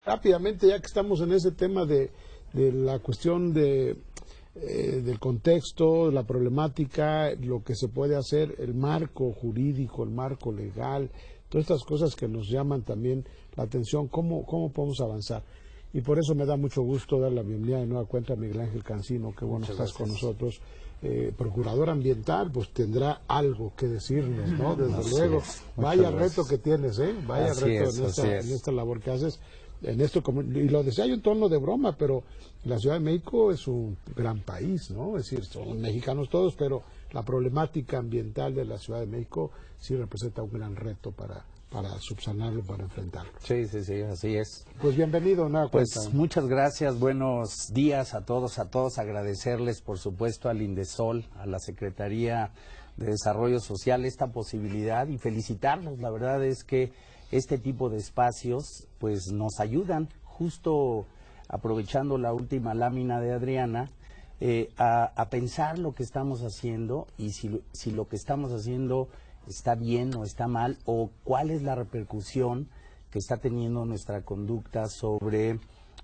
rápidamente, ya que estamos en ese tema de la cuestión del contexto, la problemática, lo que se puede hacer, el marco jurídico, el marco legal, todas estas cosas que nos llaman también la atención, cómo podemos avanzar. Y por eso me da mucho gusto dar la bienvenida de nueva cuenta a Miguel Ángel Cancino, qué bueno que estás con nosotros. Procurador ambiental, pues tendrá algo que decirnos, ¿no? Desde luego, vaya reto que tienes, vaya reto en esta labor que haces. En esto, y lo decía yo en tono de broma, pero la Ciudad de México es un gran país, ¿no? Es decir, son mexicanos todos, pero la problemática ambiental de la Ciudad de México sí representa un gran reto para subsanarlo, para enfrentarlo. Sí, así es. Pues bienvenido, nada cuenta. Pues muchas gracias, buenos días a todos, agradecerles por supuesto al Indesol, a la Secretaría de Desarrollo Social esta posibilidad y felicitarlos. La verdad es que este tipo de espacios pues nos ayudan, justo aprovechando la última lámina de Adriana, a pensar lo que estamos haciendo y si lo que estamos haciendo está bien o está mal, o cuál es la repercusión que está teniendo nuestra conducta sobre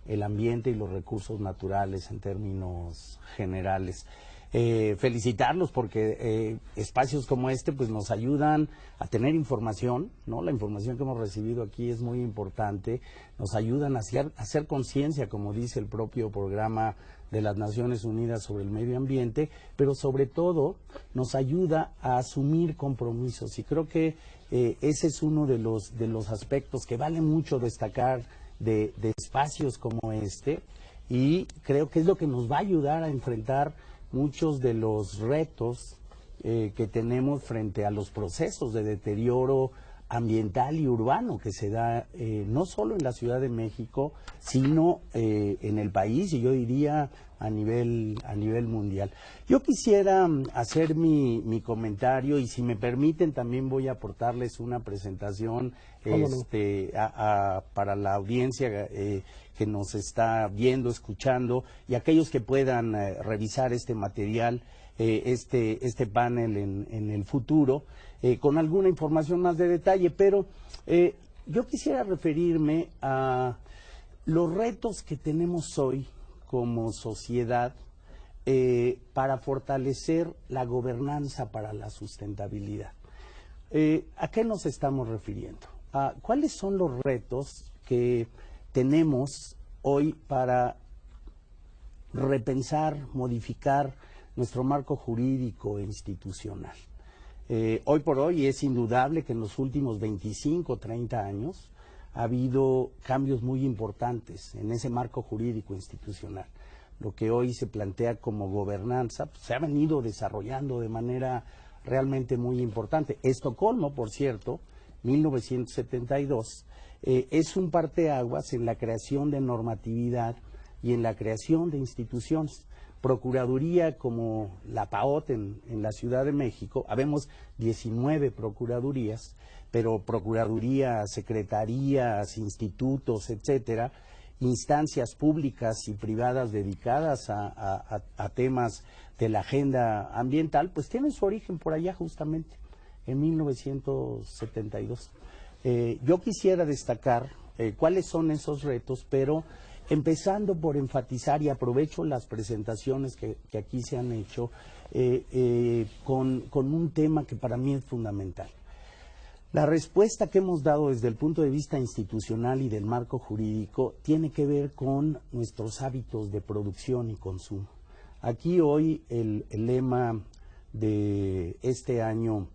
el ambiente y los recursos naturales en términos generales. Felicitarlos porque espacios como este pues nos ayudan a tener información, ¿no? La información que hemos recibido aquí es muy importante, nos ayudan a hacer conciencia, como dice el propio programa de las Naciones Unidas sobre el medio ambiente, pero sobre todo nos ayuda a asumir compromisos y creo que ese es uno de los aspectos que vale mucho destacar de espacios como este y creo que es lo que nos va a ayudar a enfrentar muchos de los retos que tenemos frente a los procesos de deterioro ambiental y urbano que se da no solo en la Ciudad de México, sino en el país y yo diría a nivel mundial. Yo quisiera hacer mi comentario y si me permiten también voy a aportarles una presentación para la audiencia que nos está viendo, escuchando y aquellos que puedan revisar este material, este panel en el futuro, con alguna información más de detalle, pero yo quisiera referirme a los retos que tenemos hoy como sociedad para fortalecer la gobernanza para la sustentabilidad. ¿A qué nos estamos refiriendo? ¿Cuáles son los retos que tenemos hoy para repensar, modificar nuestro marco jurídico e institucional? Hoy por hoy es indudable que en los últimos 25, 30 años ha habido cambios muy importantes en ese marco jurídico institucional. Lo que hoy se plantea como gobernanza pues, se ha venido desarrollando de manera realmente muy importante. Estocolmo, por cierto, 1972, es un parteaguas en la creación de normatividad y en la creación de instituciones. Procuraduría como la PAOT en la Ciudad de México, habemos 19 procuradurías, pero procuradurías, secretarías, institutos, etcétera, instancias públicas y privadas dedicadas a temas de la agenda ambiental, pues tienen su origen por allá justamente, en 1972. Yo quisiera destacar cuáles son esos retos, pero empezando por enfatizar, y aprovecho las presentaciones que aquí se han hecho, con un tema que para mí es fundamental. La respuesta que hemos dado desde el punto de vista institucional y del marco jurídico tiene que ver con nuestros hábitos de producción y consumo. Aquí hoy el lema de este año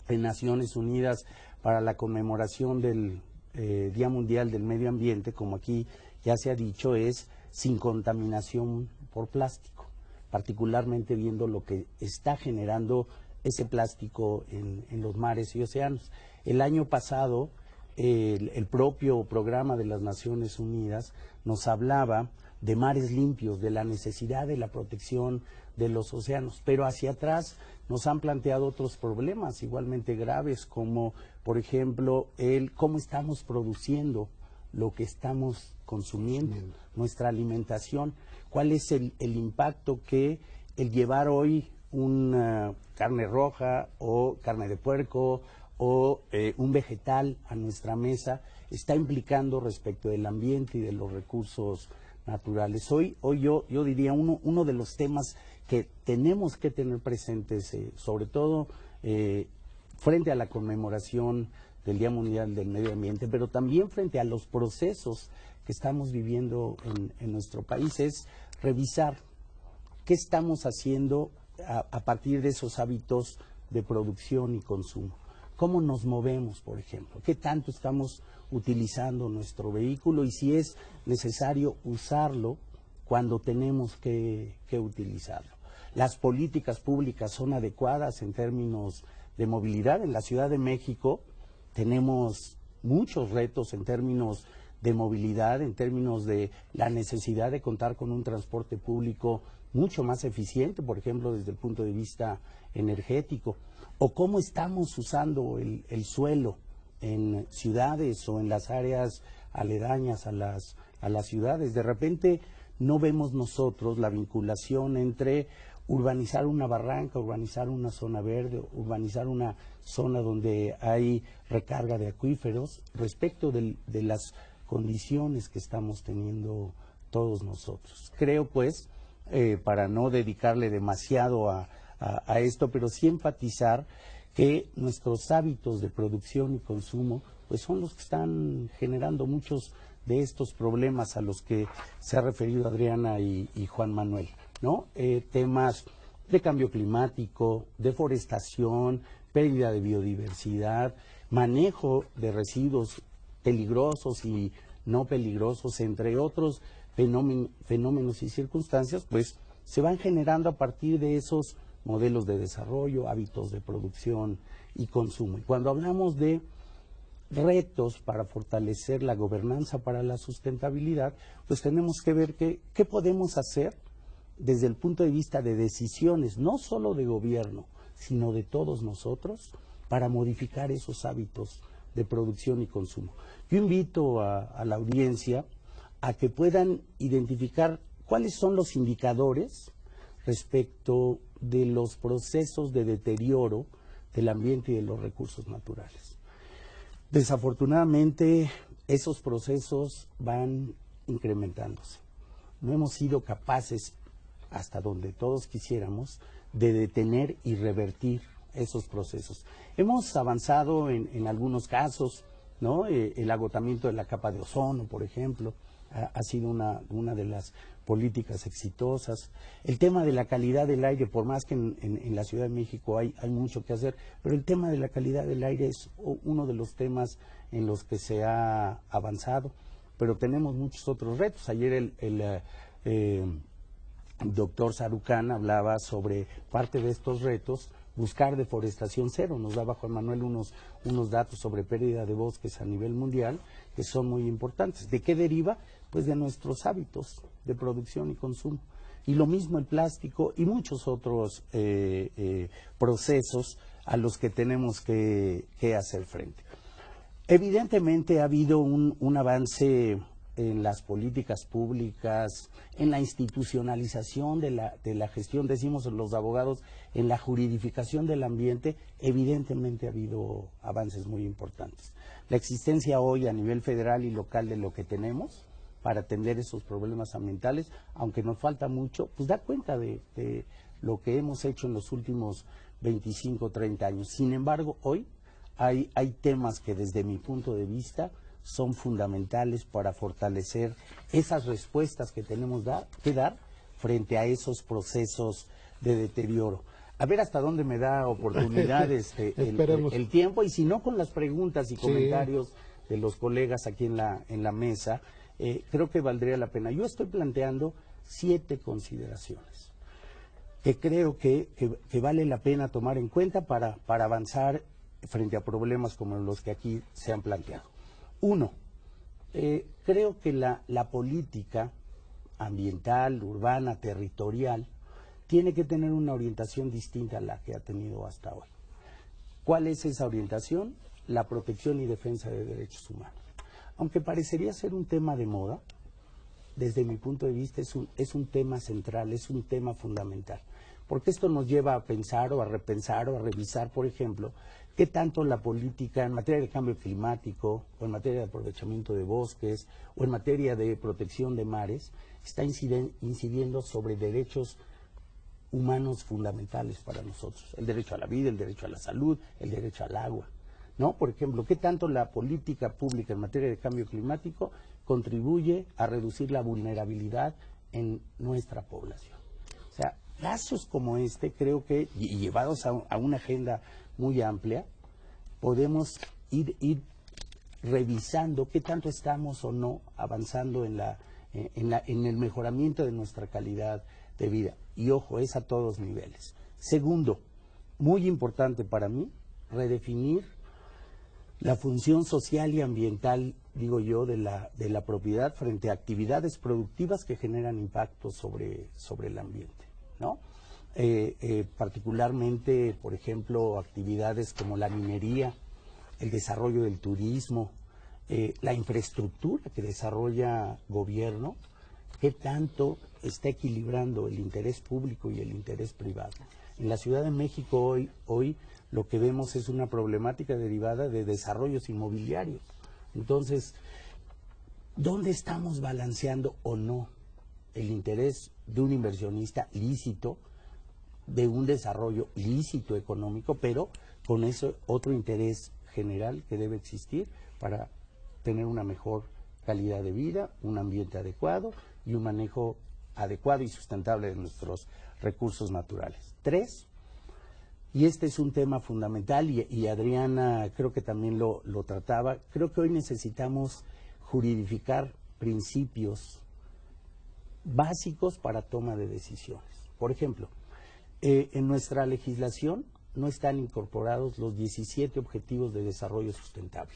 en Naciones Unidas para la conmemoración del Día Mundial del Medio Ambiente, como aquí ya se ha dicho, es sin contaminación por plástico, particularmente viendo lo que está generando ese plástico en los mares y océanos. El año pasado, el propio programa de las Naciones Unidas nos hablaba de mares limpios, de la necesidad de la protección de los océanos, pero hacia atrás nos han planteado otros problemas igualmente graves, como por ejemplo cómo estamos produciendo lo que estamos consumiendo, nuestra alimentación, cuál es el impacto que el llevar hoy una carne roja o carne de puerco o un vegetal a nuestra mesa está implicando respecto del ambiente y de los recursos naturales. Hoy yo diría uno de los temas que tenemos que tener presentes, sobre todo frente a la conmemoración del Día Mundial del Medio Ambiente, pero también frente a los procesos que estamos viviendo en nuestro país, es revisar qué estamos haciendo a partir de esos hábitos de producción y consumo. ¿Cómo nos movemos, por ejemplo? ¿Qué tanto estamos utilizando nuestro vehículo? Y si es necesario usarlo cuando tenemos que utilizarlo. Las políticas públicas son adecuadas en términos de movilidad. En la Ciudad de México tenemos muchos retos en términos de movilidad, en términos de la necesidad de contar con un transporte público mucho más eficiente, por ejemplo, desde el punto de vista energético, o cómo estamos usando el suelo en ciudades o en las áreas aledañas a las ciudades. De repente no vemos nosotros la vinculación entre urbanizar una barranca, urbanizar una zona verde, urbanizar una zona donde hay recarga de acuíferos, respecto de las condiciones que estamos teniendo todos nosotros. Creo, pues, para no dedicarle demasiado a esto, pero sí enfatizar que nuestros hábitos de producción y consumo pues son los que están generando muchos de estos problemas a los que se ha referido Adriana y Juan Manuel, ¿no? Temas de cambio climático, deforestación, pérdida de biodiversidad, manejo de residuos peligrosos y no peligrosos, entre otros fenómenos y circunstancias, pues se van generando a partir de esos modelos de desarrollo, hábitos de producción y consumo. Y cuando hablamos de retos para fortalecer la gobernanza para la sustentabilidad, pues tenemos que ver qué podemos hacer desde el punto de vista de decisiones, no solo de gobierno, sino de todos nosotros, para modificar esos hábitos de producción y consumo. Yo invito a la audiencia a que puedan identificar cuáles son los indicadores respecto de los procesos de deterioro del ambiente y de los recursos naturales. Desafortunadamente, esos procesos van incrementándose. No hemos sido capaces, hasta donde todos quisiéramos, de detener y revertir esos procesos. Hemos avanzado en algunos casos, ¿no? El agotamiento de la capa de ozono, por ejemplo, ha sido una de las políticas exitosas. El tema de la calidad del aire, por más que en la Ciudad de México hay mucho que hacer, pero el tema de la calidad del aire es uno de los temas en los que se ha avanzado, pero tenemos muchos otros retos. Ayer el doctor Sarucán hablaba sobre parte de estos retos, buscar deforestación cero. Nos daba Juan Manuel unos datos sobre pérdida de bosques a nivel mundial que son muy importantes. ¿De qué deriva? Pues de nuestros hábitos de producción y consumo. Y lo mismo el plástico y muchos otros procesos a los que tenemos que hacer frente. Evidentemente ha habido un avance en las políticas públicas, en la institucionalización de la gestión, decimos los abogados, en la juridificación del ambiente. Evidentemente ha habido avances muy importantes. La existencia hoy a nivel federal y local de lo que tenemos para atender esos problemas ambientales, aunque nos falta mucho, pues da cuenta de lo que hemos hecho en los últimos 25, 30 años. Sin embargo, hoy hay temas que desde mi punto de vista son fundamentales para fortalecer esas respuestas que tenemos que dar frente a esos procesos de deterioro. A ver hasta dónde me da oportunidad el tiempo, y si no, con las preguntas y comentarios de los colegas aquí en la mesa, creo que valdría la pena. Yo estoy planteando 7 consideraciones que creo que vale la pena tomar en cuenta para avanzar frente a problemas como los que aquí se han planteado. 1, creo que la política ambiental, urbana, territorial, tiene que tener una orientación distinta a la que ha tenido hasta hoy. ¿Cuál es esa orientación? La protección y defensa de derechos humanos. Aunque parecería ser un tema de moda, desde mi punto de vista es un tema central, es un tema fundamental. Porque esto nos lleva a pensar o a repensar o a revisar, por ejemplo, ¿Qué tanto la política en materia de cambio climático, o en materia de aprovechamiento de bosques, o en materia de protección de mares, está incidiendo sobre derechos humanos fundamentales para nosotros? El derecho a la vida, el derecho a la salud, el derecho al agua, ¿no? Por ejemplo, ¿qué tanto la política pública en materia de cambio climático contribuye a reducir la vulnerabilidad en nuestra población? O sea, casos como este, creo que, y llevados a una agenda muy amplia, podemos ir revisando qué tanto estamos o no avanzando en el mejoramiento de nuestra calidad de vida. Y ojo, es a todos niveles. Segundo, muy importante para mí, redefinir la función social y ambiental, digo yo, de la propiedad frente a actividades productivas que generan impacto sobre el ambiente, ¿no? Particularmente, por ejemplo, actividades como la minería, el desarrollo del turismo, la infraestructura que desarrolla gobierno, ¿qué tanto está equilibrando el interés público y el interés privado? En la Ciudad de México hoy lo que vemos es una problemática derivada de desarrollos inmobiliarios. Entonces, ¿dónde estamos balanceando o no el interés de un inversionista lícito, de un desarrollo lícito económico, pero con ese otro interés general que debe existir para tener una mejor calidad de vida, un ambiente adecuado y un manejo adecuado y sustentable de nuestros recursos naturales? 3, y este es un tema fundamental, y Adriana creo que también lo trataba, creo que hoy necesitamos juridificar principios básicos para toma de decisiones. Por ejemplo, en nuestra legislación no están incorporados los 17 Objetivos de Desarrollo Sustentable.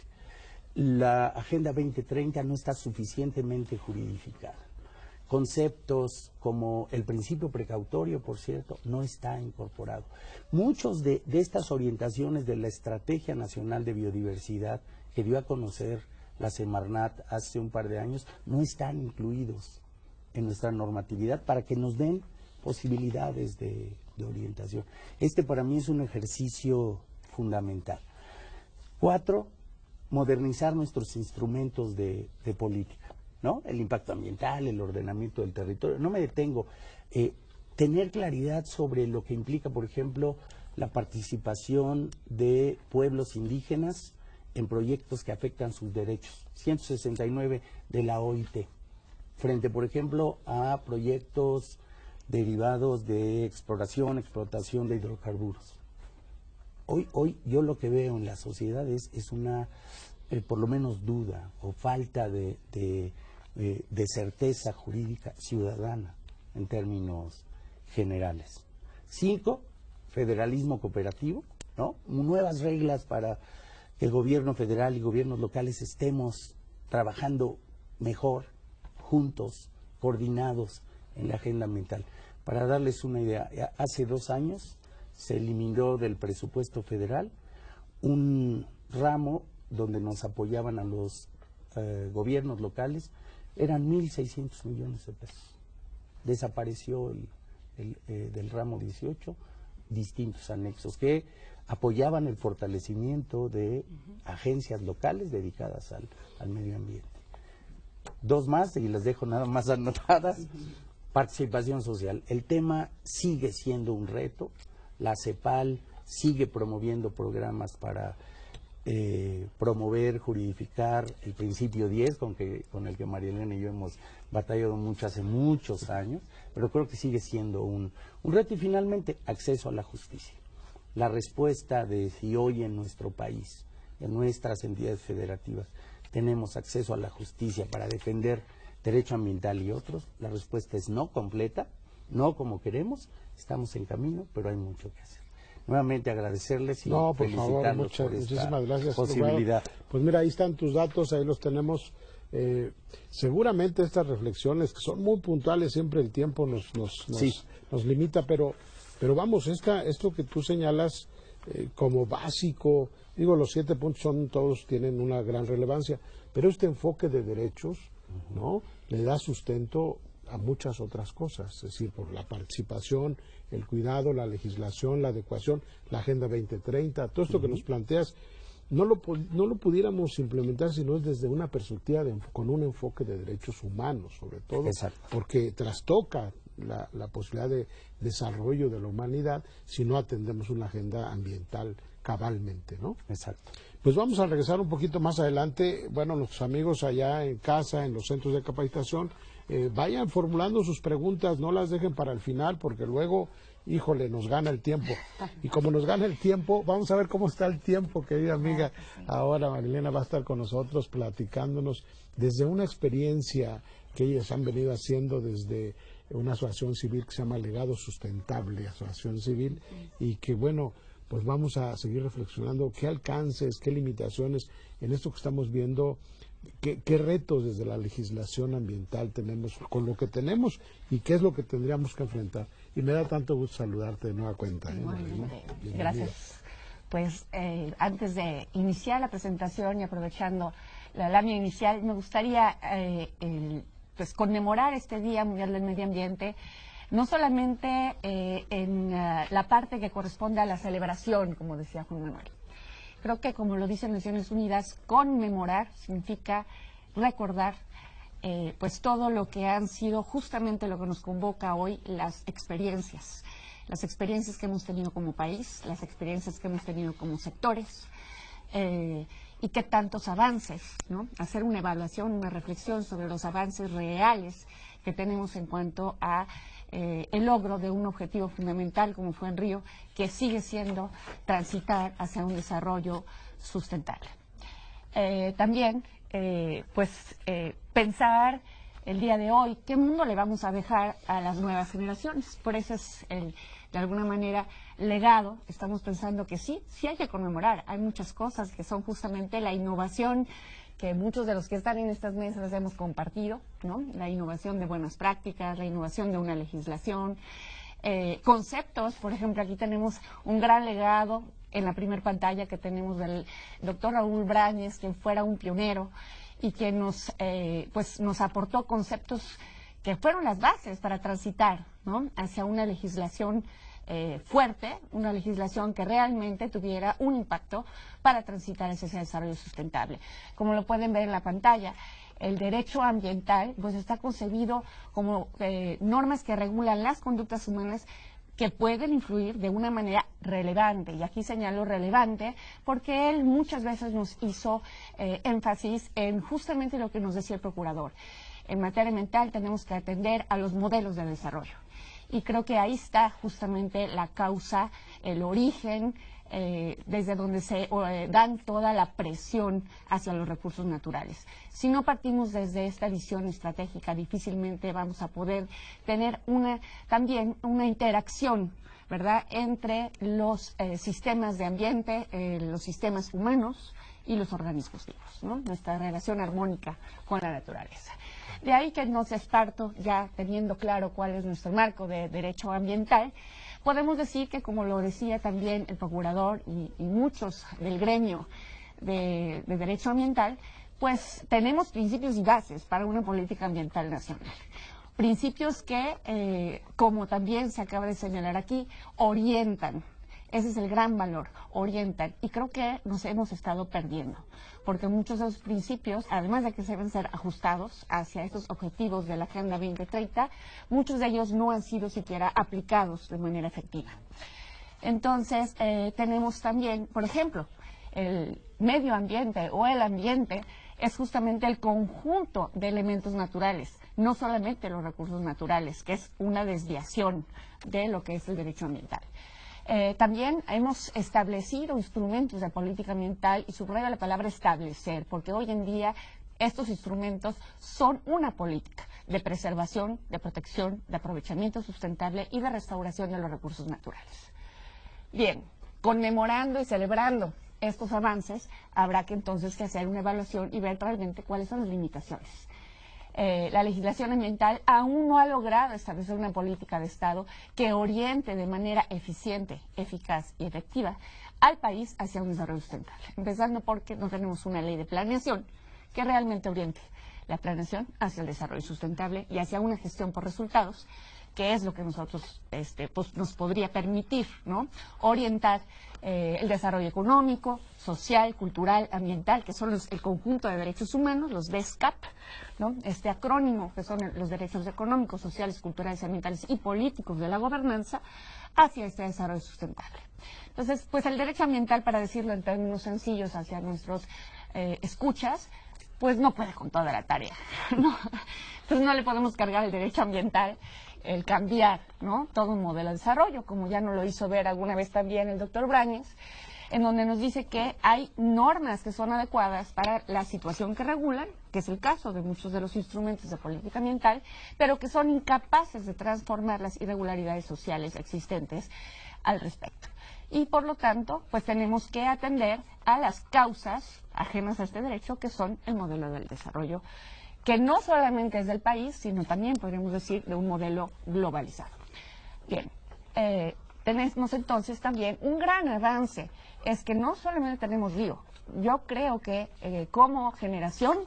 La Agenda 2030 no está suficientemente juridificada. Conceptos como el principio precautorio, por cierto, no está incorporado. Muchos de estas orientaciones de la Estrategia Nacional de Biodiversidad que dio a conocer la Semarnat hace un par de años no están incluidos en nuestra normatividad para que nos den posibilidades de orientación. Este para mí es un ejercicio fundamental. 4, modernizar nuestros instrumentos de política, ¿no? El impacto ambiental, el ordenamiento del territorio. No me detengo. Tener claridad sobre lo que implica, por ejemplo, la participación de pueblos indígenas en proyectos que afectan sus derechos. 169 de la OIT. Frente, por ejemplo, a proyectos derivados de explotación de hidrocarburos. Hoy yo lo que veo en la sociedad es una, por lo menos, duda o falta de certeza jurídica ciudadana en términos generales. 5, federalismo cooperativo, ¿no? Nuevas reglas para que el gobierno federal y gobiernos locales estemos trabajando mejor, juntos, coordinados en la agenda ambiental. Para darles una idea, hace 2 años se eliminó del presupuesto federal un ramo donde nos apoyaban a los gobiernos locales, eran 1.600 millones de pesos. Desapareció del ramo 18 distintos anexos que apoyaban el fortalecimiento de agencias locales dedicadas al medio ambiente. 2 más, y las dejo nada más anotadas. Participación social. El tema sigue siendo un reto. La CEPAL sigue promoviendo programas para promover, juridificar el principio 10, con el que María Elena y yo hemos batallado mucho hace muchos años, pero creo que sigue siendo un reto. Y finalmente, acceso a la justicia. La respuesta de si hoy en nuestro país, en nuestras entidades federativas, tenemos acceso a la justicia para defender derecho ambiental y otros, la respuesta es no completa, no como queremos, estamos en camino, pero hay mucho que hacer. Nuevamente agradecerles y felicitarlos por muchísimas gracias, posibilidad. Pues mira, ahí están tus datos, ahí los tenemos. Seguramente estas reflexiones, que son muy puntuales, siempre el tiempo nos limita, pero vamos, esto que tú señalas como básico, digo, los 7 puntos todos tienen una gran relevancia, pero este enfoque de derechos, ¿no?, le da sustento a muchas otras cosas, es decir, por la participación, el cuidado, la legislación, la adecuación, la Agenda 2030, todo esto que nos planteas, no lo pudiéramos implementar si no es desde una perspectiva con un enfoque de derechos humanos, sobre todo. Exacto. Porque trastoca la posibilidad de desarrollo de la humanidad si no atendemos una agenda ambiental cabalmente, ¿no? Exacto. Pues vamos a regresar un poquito más adelante. Bueno, nuestros amigos allá en casa, en los centros de capacitación, vayan formulando sus preguntas, no las dejen para el final, porque luego, híjole, nos gana el tiempo. Y como nos gana el tiempo, vamos a ver cómo está el tiempo, querida amiga. Ahora Marilena va a estar con nosotros platicándonos desde una experiencia que ellos han venido haciendo desde una asociación civil que se llama Legado Sustentable, asociación civil, y que bueno, pues vamos a seguir reflexionando qué alcances, qué limitaciones en esto que estamos viendo, qué retos desde la legislación ambiental tenemos con lo que tenemos y qué es lo que tendríamos que enfrentar. Y me da tanto gusto saludarte de nueva cuenta. Gracias. Pues antes de iniciar la presentación y aprovechando la lámina inicial, me gustaría pues conmemorar este Día Mundial del Medio Ambiente, no solamente en la parte que corresponde a la celebración, como decía Juan Manuel. Creo que, como lo dicen Naciones Unidas, conmemorar significa recordar pues todo lo que han sido justamente lo que nos convoca hoy, las experiencias que hemos tenido como país, las experiencias que hemos tenido como sectores, y qué tantos avances, ¿no? Hacer una evaluación, una reflexión sobre los avances reales que tenemos en cuanto a el logro de un objetivo fundamental como fue en Río, que sigue siendo transitar hacia un desarrollo sustentable. También, pensar el día de hoy qué mundo le vamos a dejar a las nuevas generaciones. Por eso es de alguna manera legado. Estamos pensando que sí hay que conmemorar. Hay muchas cosas que son justamente la innovación que muchos de los que están en estas mesas hemos compartido, ¿no? La innovación de buenas prácticas, la innovación de una legislación, conceptos. Por ejemplo, aquí tenemos un gran legado en la primera pantalla que tenemos del doctor Raúl Brañez, quien fuera un pionero y que nos aportó conceptos que fueron las bases para transitar, ¿no? Hacia una legislación fuerte, una legislación que realmente tuviera un impacto para transitar hacia ese desarrollo sustentable. Como lo pueden ver en la pantalla, el derecho ambiental pues está concebido como normas que regulan las conductas humanas que pueden influir de una manera relevante, y aquí señalo relevante porque él muchas veces nos hizo énfasis en justamente lo que nos decía el procurador. En materia ambiental tenemos que atender a los modelos de desarrollo. Y creo que ahí está justamente la causa, el origen, desde donde se dan toda la presión hacia los recursos naturales. Si no partimos desde esta visión estratégica, difícilmente vamos a poder tener también una interacción, ¿verdad?, entre los sistemas de ambiente, los sistemas humanos y los organismos vivos, ¿no? Nuestra relación armónica con la naturaleza. De ahí que entonces parto, ya teniendo claro cuál es nuestro marco de derecho ambiental, podemos decir que, como lo decía también el procurador y muchos del gremio de derecho ambiental, pues tenemos principios y bases para una política ambiental nacional. Principios que, como también se acaba de señalar aquí, orientan. Ese es el gran valor, orientan. Y creo que nos hemos estado perdiendo, porque muchos de esos principios, además de que deben ser ajustados hacia estos objetivos de la Agenda 2030, muchos de ellos no han sido siquiera aplicados de manera efectiva. Entonces, tenemos también, por ejemplo, el medio ambiente o el ambiente es justamente el conjunto de elementos naturales, no solamente los recursos naturales, que es una desviación de lo que es el derecho ambiental. También hemos establecido instrumentos de política ambiental, y subrayo la palabra establecer, porque hoy en día estos instrumentos son una política de preservación, de protección, de aprovechamiento sustentable y de restauración de los recursos naturales. Bien, conmemorando y celebrando estos avances, habrá que entonces hacer una evaluación y ver realmente cuáles son las limitaciones. La legislación ambiental aún no ha logrado establecer una política de Estado que oriente de manera eficiente, eficaz y efectiva al país hacia un desarrollo sustentable. Empezando porque no tenemos una ley de planeación que realmente oriente la planeación hacia el desarrollo sustentable y hacia una gestión por resultados, que es lo que nosotros pues nos podría permitir, ¿no?, orientar el desarrollo económico, social, cultural, ambiental, que son el conjunto de derechos humanos, los DESCAP, ¿no?, este acrónimo, que son los derechos económicos, sociales, culturales, ambientales y políticos de la gobernanza, hacia este desarrollo sustentable. Entonces, pues el derecho ambiental, para decirlo en términos sencillos hacia nuestros escuchas, pues no puede con toda la tarea, ¿no? Entonces no le podemos cargar el derecho ambiental el cambiar, ¿no?, todo un modelo de desarrollo, como ya nos lo hizo ver alguna vez también el doctor Brañez, en donde nos dice que hay normas que son adecuadas para la situación que regulan, que es el caso de muchos de los instrumentos de política ambiental, pero que son incapaces de transformar las irregularidades sociales existentes al respecto. Y por lo tanto, pues tenemos que atender a las causas ajenas a este derecho, que son el modelo del desarrollo, que no solamente es del país, sino también, podríamos decir, de un modelo globalizado. Bien, tenemos entonces también un gran avance, es que no solamente tenemos río. Yo creo que como generación,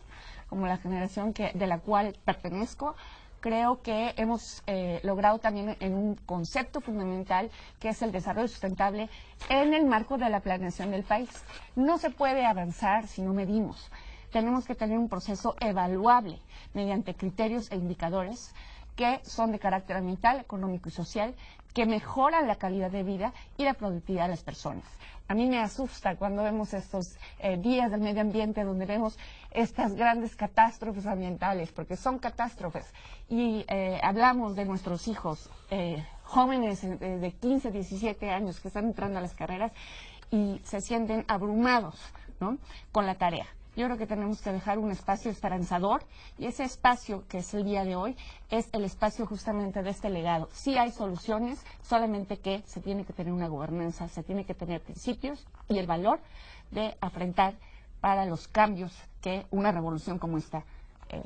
como la generación de la cual pertenezco, creo que hemos logrado también en un concepto fundamental, que es el desarrollo sustentable en el marco de la planeación del país. No se puede avanzar si no medimos. Tenemos que tener un proceso evaluable mediante criterios e indicadores que son de carácter ambiental, económico y social, que mejoran la calidad de vida y la productividad de las personas. A mí me asusta cuando vemos estos días del medio ambiente, donde vemos estas grandes catástrofes ambientales, porque son catástrofes, y hablamos de nuestros hijos, jóvenes de 15, 17 años que están entrando a las carreras y se sienten abrumados, ¿no?, con la tarea. Yo creo que tenemos que dejar un espacio esperanzador, y ese espacio que es el día de hoy es el espacio justamente de este legado. Sí hay soluciones, solamente que se tiene que tener una gobernanza, se tiene que tener principios y el valor de afrontar para los cambios que una revolución como esta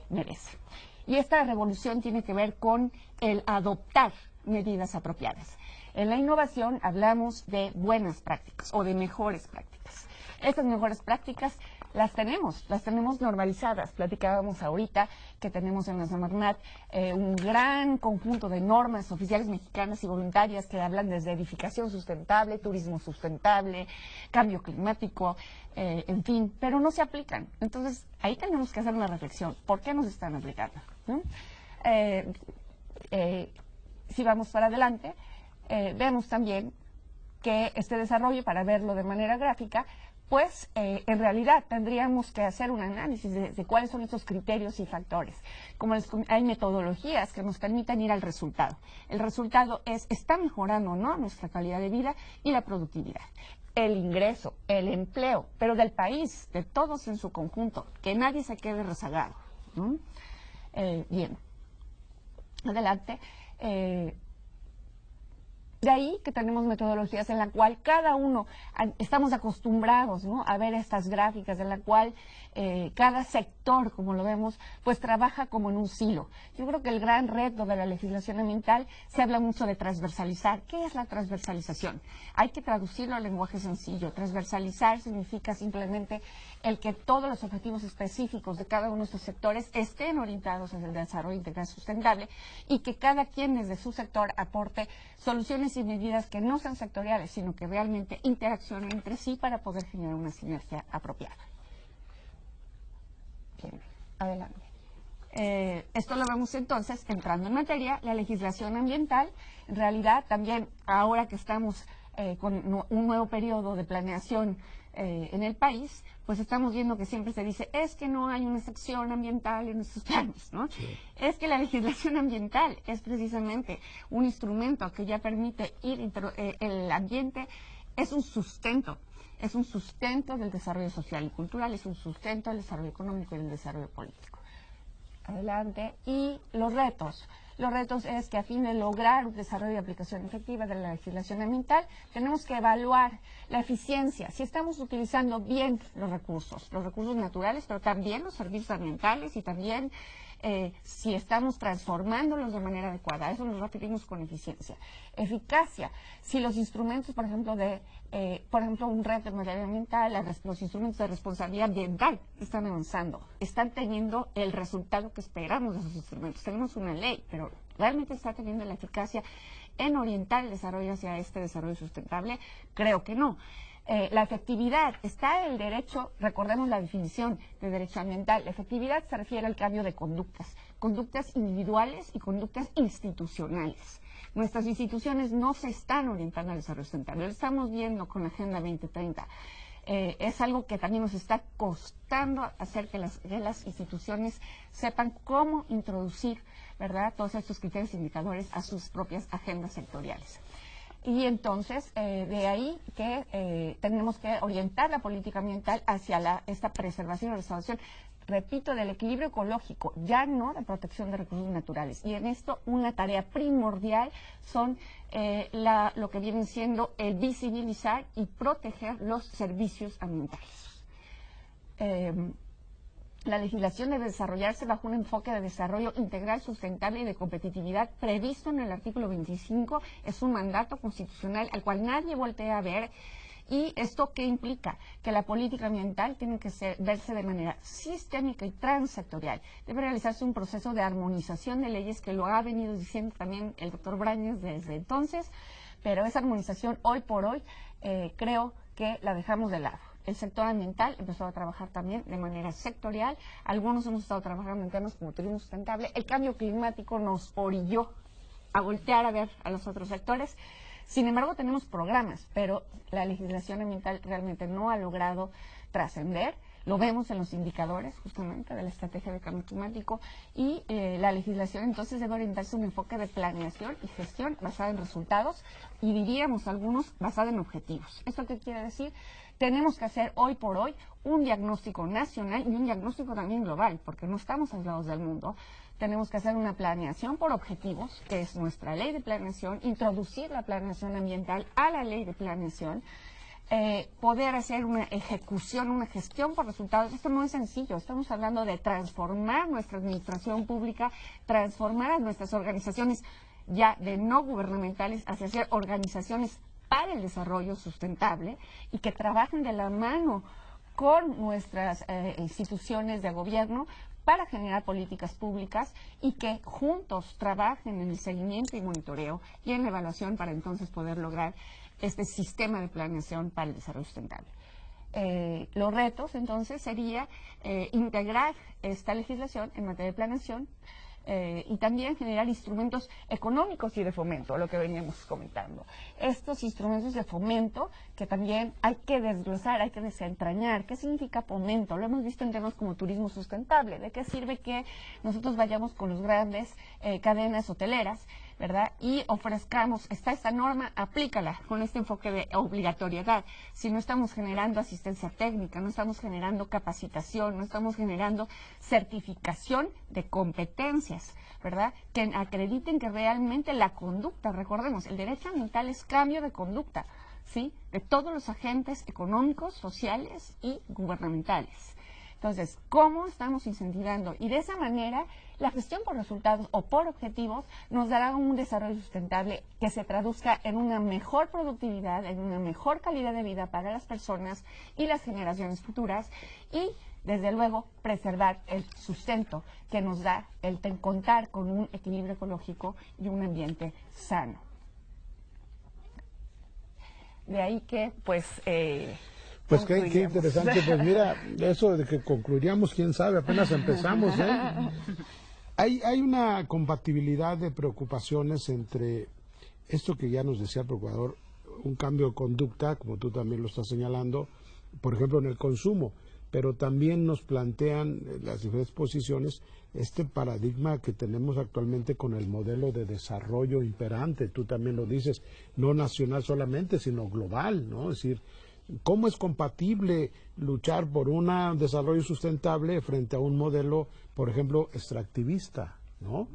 merece. Y esta revolución tiene que ver con el adoptar medidas apropiadas. En la innovación hablamos de buenas prácticas o de mejores prácticas. Estas mejores prácticas las tenemos normalizadas. Platicábamos ahorita que tenemos en la Semarnat un gran conjunto de normas oficiales mexicanas y voluntarias que hablan desde edificación sustentable, turismo sustentable, cambio climático, en fin, pero no se aplican. Entonces, ahí tenemos que hacer una reflexión. ¿Por qué no se están aplicando? ¿No? Si vamos para adelante, vemos también que este desarrollo, para verlo de manera gráfica, pues en realidad tendríamos que hacer un análisis de cuáles son estos criterios y factores. Como hay metodologías que nos permiten ir al resultado. El resultado es, ¿está mejorando o no nuestra calidad de vida y la productividad? El ingreso, el empleo, pero del país, de todos en su conjunto, que nadie se quede rezagado, ¿no? Bien, adelante. De ahí que tenemos metodologías en la cual cada uno estamos acostumbrados, ¿no?, a ver estas gráficas en la cual cada sector, como lo vemos, pues trabaja como en un silo. Yo creo que el gran reto de la legislación ambiental, se habla mucho de transversalizar. ¿Qué es la transversalización? Hay que traducirlo al lenguaje sencillo. Transversalizar significa simplemente el que todos los objetivos específicos de cada uno de estos sectores estén orientados hacia el desarrollo integral sustentable y que cada quien desde su sector aporte soluciones y medidas que no sean sectoriales, sino que realmente interaccionen entre sí para poder generar una sinergia apropiada. Bien, adelante. Esto lo vemos entonces, entrando en materia, la legislación ambiental. En realidad, también ahora que estamos con un nuevo periodo de planeación en el país, pues estamos viendo que siempre se dice, es que no hay una sección ambiental en nuestros planes, ¿no? Sí. Es que la legislación ambiental es precisamente un instrumento que ya permite ir, el ambiente es un sustento del desarrollo social y cultural, es un sustento del desarrollo económico y del desarrollo político. Adelante. Y los retos. Los retos es que a fin de lograr un desarrollo y aplicación efectiva de la legislación ambiental, tenemos que evaluar la eficiencia, si estamos utilizando bien los recursos naturales, pero también los servicios ambientales y también si estamos transformándolos de manera adecuada. Eso nos referimos con eficiencia. Eficacia, si los instrumentos, por ejemplo, un red de materia ambiental, los instrumentos de responsabilidad ambiental están avanzando, están teniendo el resultado que esperamos de esos instrumentos. Tenemos una ley, pero ¿realmente está teniendo la eficacia en orientar el desarrollo hacia este desarrollo sustentable? Creo que no. La efectividad, está el derecho, recordemos la definición de derecho ambiental, la efectividad se refiere al cambio de conductas individuales y conductas institucionales. Nuestras instituciones no se están orientando al desarrollo sustentable, lo estamos viendo con la Agenda 2030. Es algo que también nos está costando hacer que las instituciones sepan cómo introducir, ¿verdad?, todos estos criterios e indicadores a sus propias agendas sectoriales. Y entonces, de ahí que tenemos que orientar la política ambiental hacia esta preservación y restauración, repito, del equilibrio ecológico, ya no de protección de recursos naturales. Y en esto una tarea primordial son lo que vienen siendo el visibilizar y proteger los servicios ambientales. La legislación debe desarrollarse bajo un enfoque de desarrollo integral, sustentable y de competitividad previsto en el artículo 25. Es un mandato constitucional al cual nadie voltea a ver. ¿Y esto qué implica? Que la política ambiental tiene que verse de manera sistémica y transsectorial. Debe realizarse un proceso de armonización de leyes, que lo ha venido diciendo también el doctor Brañas desde entonces, pero esa armonización hoy por hoy creo que la dejamos de lado. El sector ambiental empezó a trabajar también de manera sectorial. Algunos hemos estado trabajando en temas como turismo sustentable. El cambio climático nos orilló a voltear a ver a los otros sectores. Sin embargo, tenemos programas, pero la legislación ambiental realmente no ha logrado trascender. Lo vemos en los indicadores, justamente, de la estrategia de cambio climático. Y la legislación, entonces, debe orientarse a un enfoque de planeación y gestión basada en resultados y, diríamos algunos, basada en objetivos. ¿Esto qué quiere decir? Tenemos que hacer hoy por hoy un diagnóstico nacional y un diagnóstico también global, porque no estamos aislados del mundo. Tenemos que hacer una planeación por objetivos, que es nuestra ley de planeación, introducir la planeación ambiental a la ley de planeación, poder hacer una ejecución, una gestión por resultados. Esto no es sencillo, estamos hablando de transformar nuestra administración pública, transformar a nuestras organizaciones ya de no gubernamentales hacia ser organizaciones para el desarrollo sustentable y que trabajen de la mano con nuestras instituciones de gobierno para generar políticas públicas y que juntos trabajen en el seguimiento y monitoreo y en la evaluación para entonces poder lograr este sistema de planeación para el desarrollo sustentable. Los retos entonces sería integrar esta legislación en materia de planeación, y también generar instrumentos económicos y de fomento, lo que veníamos comentando. Estos instrumentos de fomento que también hay que desglosar, hay que desentrañar. ¿Qué significa fomento? Lo hemos visto en temas como turismo sustentable. ¿De qué sirve que nosotros vayamos con las grandes cadenas hoteleras, ¿verdad?, y ofrezcamos, está esta norma, aplícala con este enfoque de obligatoriedad? Si no estamos generando asistencia técnica, no estamos generando capacitación, no estamos generando certificación de competencias, ¿verdad?, que acrediten que realmente la conducta, recordemos, el derecho ambiental es cambio de conducta, ¿sí?, de todos los agentes económicos, sociales y gubernamentales. Entonces, ¿cómo estamos incentivando? Y de esa manera, la gestión por resultados o por objetivos nos dará un desarrollo sustentable que se traduzca en una mejor productividad, en una mejor calidad de vida para las personas y las generaciones futuras y, desde luego, preservar el sustento que nos da el contar con un equilibrio ecológico y un ambiente sano. De ahí que, pues qué interesante. Pues mira, eso de que concluiríamos, quién sabe, apenas empezamos, ¿eh? Hay una compatibilidad de preocupaciones entre esto que ya nos decía el procurador, un cambio de conducta, como tú también lo estás señalando, por ejemplo, en el consumo, pero también nos plantean las diferentes posiciones este paradigma que tenemos actualmente con el modelo de desarrollo imperante. Tú también lo dices, no nacional solamente, sino global, ¿no? Es decir, ¿cómo es compatible luchar por un desarrollo sustentable frente a un modelo, por ejemplo, extractivista, ¿no?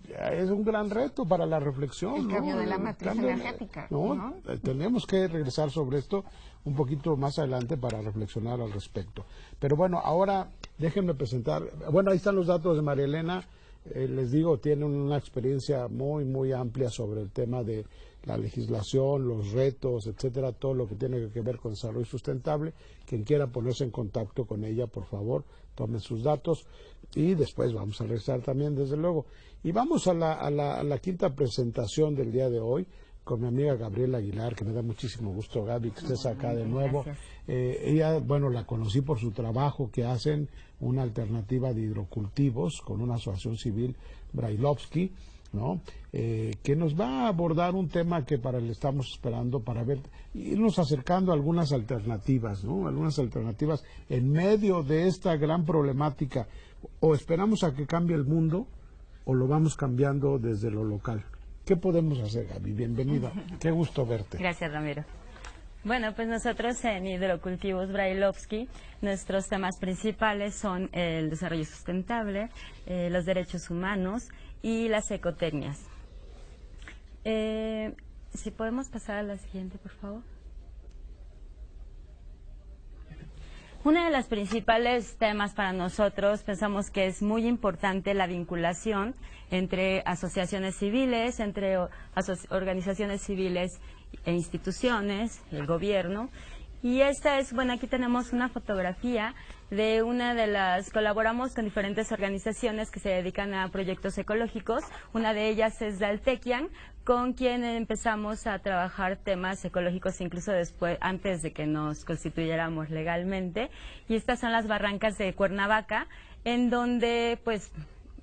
es un gran reto para la reflexión. El cambio de la El matriz cambio- energética, No, ¿no? tenemos que regresar sobre esto un poquito más adelante para reflexionar al respecto. Pero bueno, ahora déjenme presentar. Bueno, ahí están los datos de María Elena. Les digo, tiene una experiencia muy, muy amplia sobre el tema de la legislación, los retos, etcétera, todo lo que tiene que ver con desarrollo sustentable. Quien quiera ponerse en contacto con ella, por favor, tomen sus datos y después vamos a regresar también, desde luego. Y vamos a la quinta presentación del día de hoy con mi amiga Gabriela Aguilar, que me da muchísimo gusto, Gaby, que estés acá de nuevo. Ella, bueno, la conocí por su trabajo que hacen, una alternativa de hidrocultivos con una asociación civil, Brailovsky, ¿no? Que nos va a abordar un tema que para el estamos esperando para ver, irnos acercando a algunas alternativas, ¿no? Algunas alternativas en medio de esta gran problemática. O esperamos a que cambie el mundo o lo vamos cambiando desde lo local. ¿Qué podemos hacer, Gaby? Bienvenida. Qué gusto verte. Gracias, Ramiro. Bueno, pues nosotros en Hidrocultivos Brailovsky, nuestros temas principales son el desarrollo sustentable, los derechos humanos y las ecotecnias. Si podemos pasar a la siguiente, por favor. Uno de los principales temas para nosotros, pensamos que es muy importante la vinculación entre asociaciones civiles, entre organizaciones civiles e instituciones, el gobierno. Y esta es, bueno, aquí tenemos una fotografía de una de las, colaboramos con diferentes organizaciones que se dedican a proyectos ecológicos. Una de ellas es Daltequian, con quien empezamos a trabajar temas ecológicos incluso después, antes de que nos constituyéramos legalmente. Y estas son las barrancas de Cuernavaca, en donde, pues,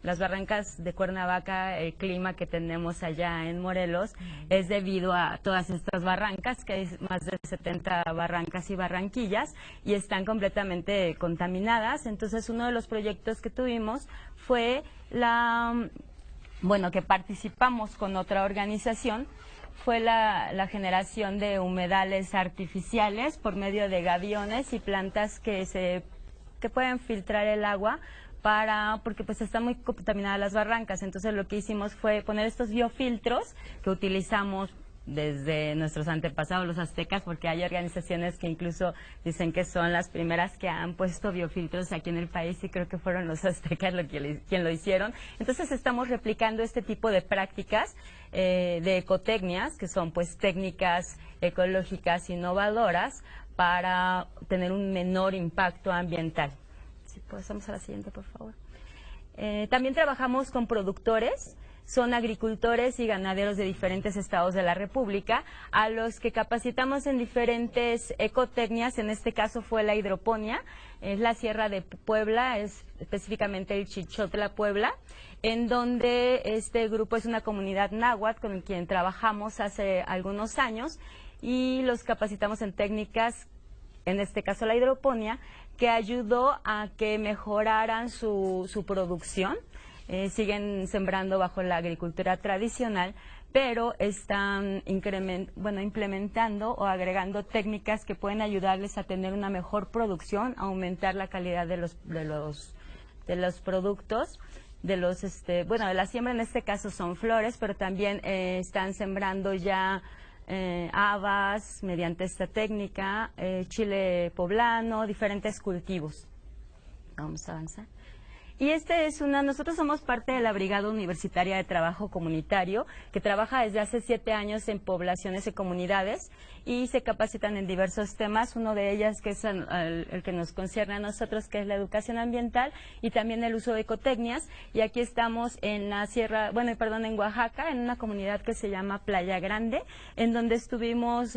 las barrancas de Cuernavaca, el clima que tenemos allá en Morelos, es debido a todas estas barrancas, que hay más de 70 barrancas y barranquillas, y están completamente contaminadas. Entonces, uno de los proyectos que tuvimos fue que participamos con otra organización, fue la generación de humedales artificiales por medio de gaviones y plantas que pueden filtrar el agua porque pues están muy contaminadas las barrancas. Entonces lo que hicimos fue poner estos biofiltros que utilizamos desde nuestros antepasados, los aztecas, porque hay organizaciones que incluso dicen que son las primeras que han puesto biofiltros aquí en el país, y creo que fueron los aztecas quien lo hicieron. Entonces estamos replicando este tipo de prácticas de ecotecnias, que son pues técnicas ecológicas innovadoras para tener un menor impacto ambiental. Si pasamos a la siguiente, por favor. También trabajamos con productores, son agricultores y ganaderos de diferentes estados de la República, a los que capacitamos en diferentes ecotecnias. En este caso fue la hidroponía, es la Sierra de Puebla, es específicamente el Chichotla, Puebla, en donde este grupo es una comunidad náhuatl con quien trabajamos hace algunos años, y los capacitamos en técnicas, en este caso la hidroponía, que ayudó a que mejoraran su producción. Siguen sembrando bajo la agricultura tradicional, pero están implementando o agregando técnicas que pueden ayudarles a tener una mejor producción, aumentar la calidad de los productos, de la siembra. En este caso son flores, pero también están sembrando ya habas mediante esta técnica, chile poblano, diferentes cultivos. Vamos a avanzar. Y nosotros somos parte de la Brigada Universitaria de Trabajo Comunitario, que trabaja desde hace 7 años en poblaciones y comunidades, y se capacitan en diversos temas. Uno de ellas, que es el que nos concierne a nosotros, que es la educación ambiental y también el uso de ecotecnias. Y aquí estamos en en Oaxaca, en una comunidad que se llama Playa Grande, en donde estuvimos